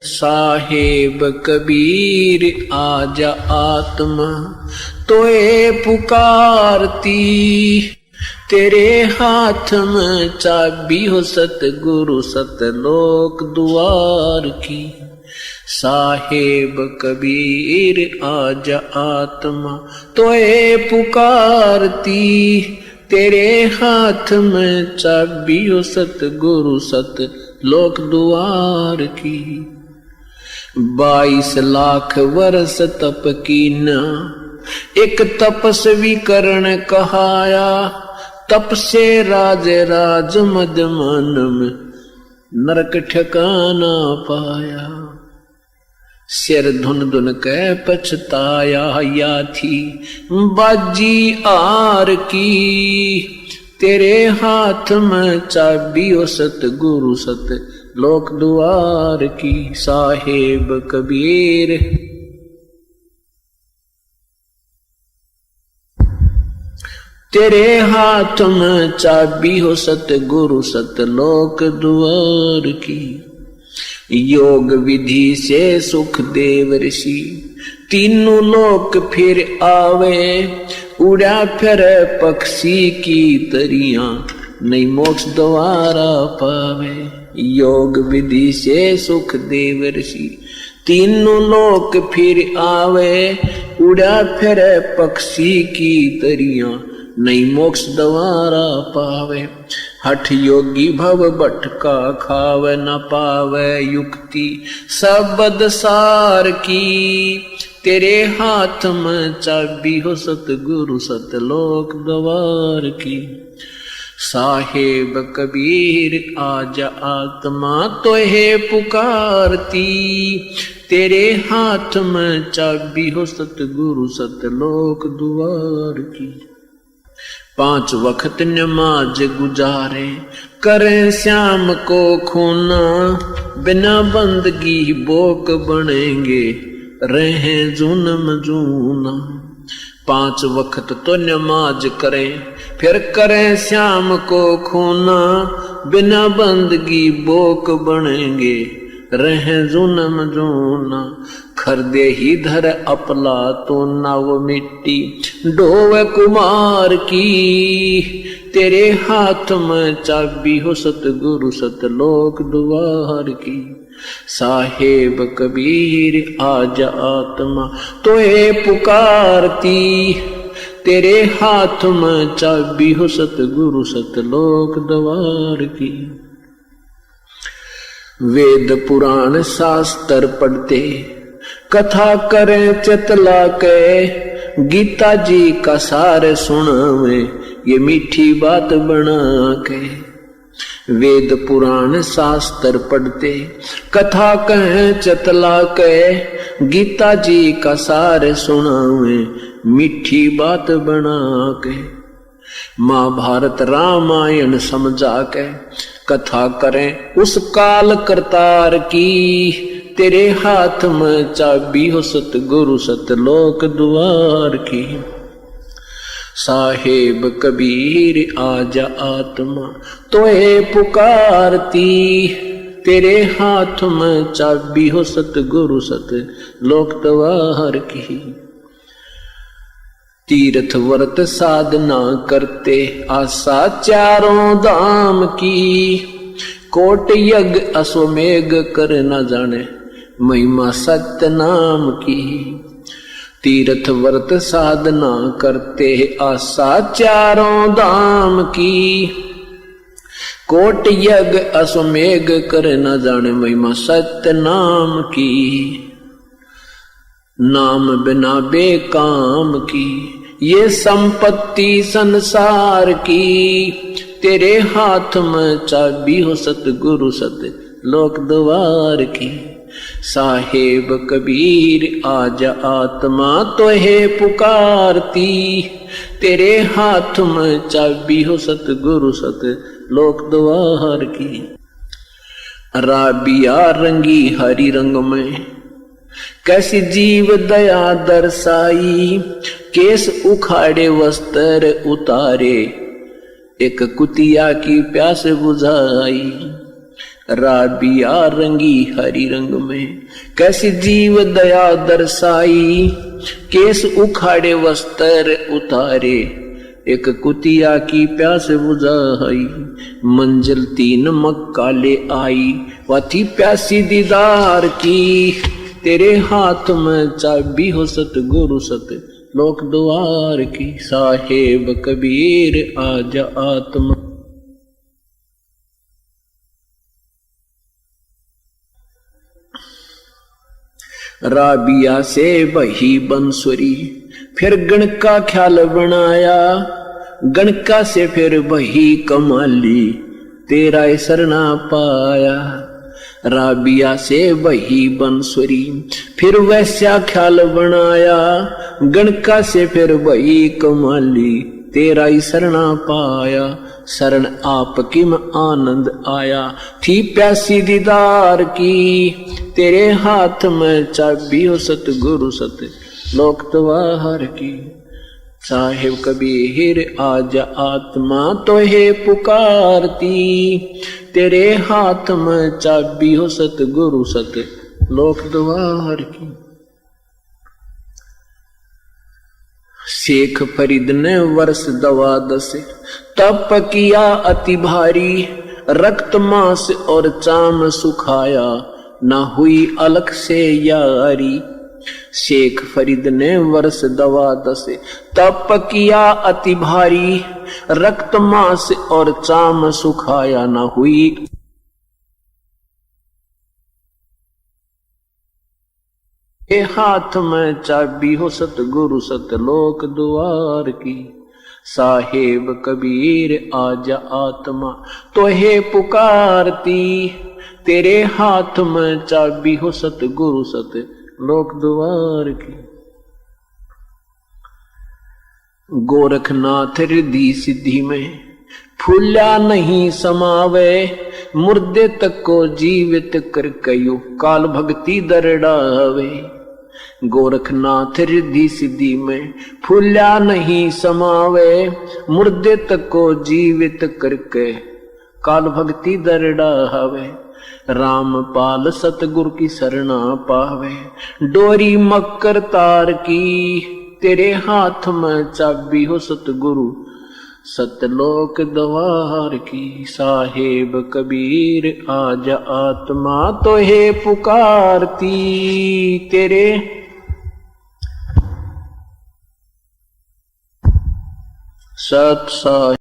साहेब कबीर आजा आत्मा तोए पुकारती, तेरे हाथ में चाबी हो सतगुरु सतलोक द्वार की। साहेब कबीर आजा आत्मा तोए पुकारती, तेरे हाथ में चाबी हो सतगुरु सतलोक द्वार की। 22 लाख वर्ष तप कीना, एक तपस्वी करण कहाया, तप से राज राज मद मन में नरक ठिकाना पाया। सिर धुन धुन कै पछताया, या थी बाजी आर की, तेरे हाथ में चाबी ओ सतगुरु सत लोक द्वार की। साहेब कबीर तेरे हाथ में चाबी हो सतगुरु सतलोक द्वार की। योग विधि से सुख देव ऋषि, तीनों लोक फिर आवे, उड़ा फिर पक्षी की तरिया, नहीं मोक्ष द्वारा पावे। योग विधि से सुख देव ऋषि, तीनों लोक फिर आवे, उड़ा फिर पक्षी की तरिया, नहीं मोक्ष द्वारा पावे। हठ योगी भव भटका खावे, न पावे युक्ति सबद सार की, तेरे हाथ में चाबी हो सतगुरु सतलोक द्वार की। साहेब कबीर आजा आत्मा तोहे पुकारती, तेरे हाथ में चाबी हो सतगुरु सतलोक द्वार की। 5 वक्त नमाज गुजारे, करें श्याम को खूना, बिना बंदगी बोक बनेंगे, रहें जुनम जूना। 5 वक्त तो नमाज करें, फिर करें श्याम को खूना, बिना बंदगी बोक बनेंगे, रहें जुनम जूना। खरदे ही धर अपला तो नव मिट्टी, डोव कुमार की, तेरे हाथ में चाबी हो सतगुरु सतलोक द्वार की। साहेब कबीर आजा आत्मा तोहे पुकारती, तेरे हाथ में चाबी हो सतगुरु सतलोक द्वार की। वेद पुराण शास्त्र पढ़ते, कथा करें चतला के, गीता जी का सार सुनावे, ये मीठी बात बना के। वेद पुराण शास्त्र पढ़ते, कथा कहें चतला के, गीता जी का सार सुनावे, मीठी बात बना के। महाभारत रामायण समझा के, कथा करें उस काल करतार की, तेरे हाथ में चाबी हो सतगुरु सतलोक द्वार की। साहेब कबीर आजा आत्मा तोहे पुकारती, तेरे हाथ में चाबी हो सतगुरु सतलोक द्वार की। तीर्थ व्रत साधना करते, आशा चारों धाम की, कोट यज्ञ अश्वमेघ कर न जाने, महिमा सत्य नाम की। तीर्थ व्रत साधना करते, आशा चारों धाम की, कोट यज्ञ अश्वमेघ कर न जाने, महिमा सत्य नाम की। नाम बिना बेकाम की, ये संपत्ति संसार की, तेरे हाथ में चाबी हो सतगुरु सतलोक द्वार की। साहेब कबीर आजा आत्मा तोहे पुकारती, तेरे हाथ में चाबी हो सतगुरु सतलोक द्वार की। राबिया रंगी हरि रंग में, कैसी जीव दया दर्शाई, केस उखाड़े वस्त्र उतारे, एक कुतिया की प्यास बुझाई। राबिया रंगी हरी रंग में, कैसी जीव दया दर्शाई, केस उखाड़े वस्त्र उतारे, एक कुतिया की प्यास बुझाई, मंजिल 3 मक्का ले आई, वह थी प्यासी दीदार की, तेरे हाथ में चाबी हो सतगुरु सत लोक द्वार की, साहेब कबीर आजा आत्मा। राबिया से बही बंसुरी, फिर गण का ख्याल बनाया, गणका से फिर बही कमाली, तेरा सरना पाया। राबिया से बही बंसुरी, फिर वैसा ख्याल बनाया, गणका से फिर बही कमाली, तेरा सरना पाया। शरण आपकी में आनंद आया, थी प्यासी दीदार की, तेरे हाथ में चाबी हो सतगुरु सत लोक द्वार की, साहिब कबीर आजा आत्मा तो है पुकारती, तेरे हाथ में चाबी हो सतगुरु सत लोक द्वार की। शेख फरीद ने वर्ष 12 तप किया अति भारी, रक्त मांस और चाम सुखाया, ना हुई अलग से यारी। शेख फरीद ने वर्ष 12 तप किया अति भारी, रक्त मांस और चाम सुखाया, ना हुई के हाथ में चाबी हो सतगुरु सतलोक द्वार की, साहेब कबीर आजा आत्मा तो है पुकारती, तेरे हाथ में चाबी हो सतगुरु सत लोक द्वार की। गोरखनाथ रिद्धि सिद्धि में फूला नहीं समावे, मुर्दे तक को जीवित कर कयो, काल भक्ति दरड़ावे। गोरखनाथ रिद्धि सिद्धि में फूला नहीं समावे, मुर्दे तक को जीवित करके काल भक्ति दरड़ावे। रामपाल सतगुरु की शरणा पावे, डोरी मकर तार की, तेरे हाथ में चाबी हो सतगुरु सतलोक द्वार की, साहेब कबीर आजा आत्मा तो है पुकारती, तेरे सत सा